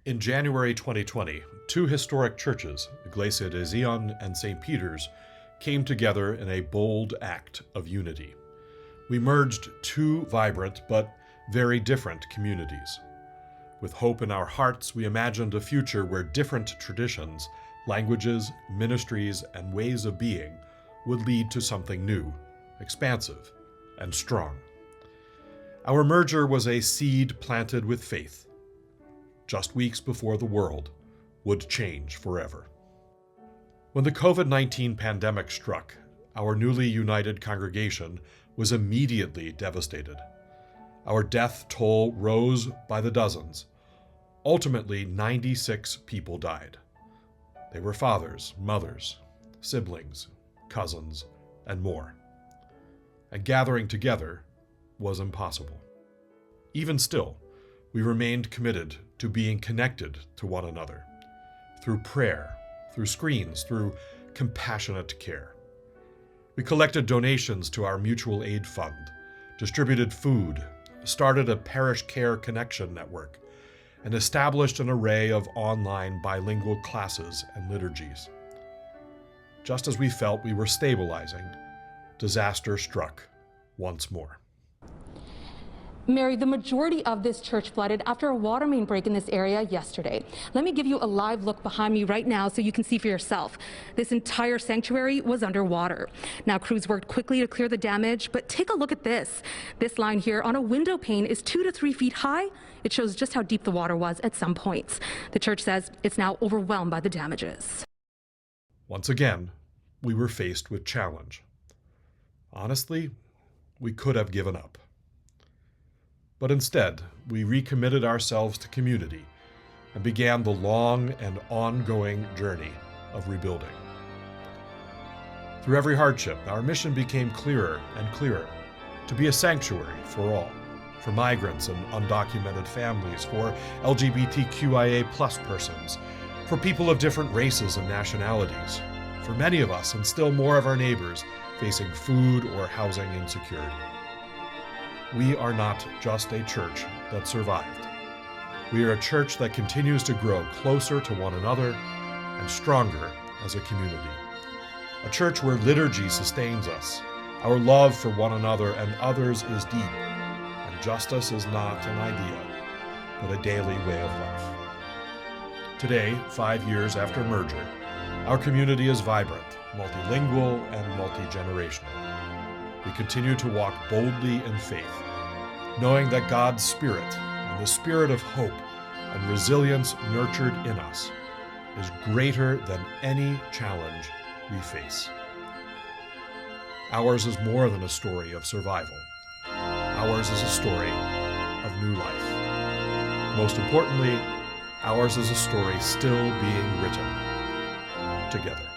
In January 2020, two historic churches, Iglesia de Sion and St. Peter's, came together in a bold act of unity. We merged two vibrant but very different communities. With hope in our hearts, we imagined a future where different traditions, languages, ministries, and ways of being would lead to something new, expansive, and strong. Our merger was a seed planted with faith, just weeks before the world would change forever. When the COVID-19 pandemic struck, our newly united congregation was immediately devastated. Our death toll rose by the dozens. Ultimately, 96 people died. They were fathers, mothers, siblings, cousins, and more. And gathering together was impossible. Even still, we remained committed to being connected to one another through prayer, through screens, through compassionate care. We collected donations to our mutual aid fund, distributed food, started a parish care connection network, and established an array of online bilingual classes and liturgies. Just as we felt we were stabilizing, disaster struck once more. Mary, the majority of this church flooded after a water main break in this area yesterday. Let me give you a live look behind me right now so you can see for yourself. This entire sanctuary was underwater. Now, crews worked quickly to clear the damage, but take a look at this. This line here on a window pane is 2 to 3 feet high. It shows just how deep the water was at some points. The church says it's now overwhelmed by the damages. Once again, we were faced with challenge. Honestly, we could have given up. But instead, we recommitted ourselves to community and began the long and ongoing journey of rebuilding. Through every hardship, our mission became clearer and clearer: to be a sanctuary for all, for migrants and undocumented families, for LGBTQIA+ persons, for people of different races and nationalities, for many of us and still more of our neighbors facing food or housing insecurity. We are not just a church that survived. We are a church that continues to grow closer to one another and stronger as a community. A church where liturgy sustains us, our love for one another and others is deep, and justice is not an idea, but a daily way of life. Today, 5 years after merger, our community is vibrant, multilingual, and multi-generational. We continue to walk boldly in faith, knowing that God's Spirit and the spirit of hope and resilience nurtured in us is greater than any challenge we face. Ours is more than a story of survival. Ours is a story of new life. Most importantly, ours is a story still being written together.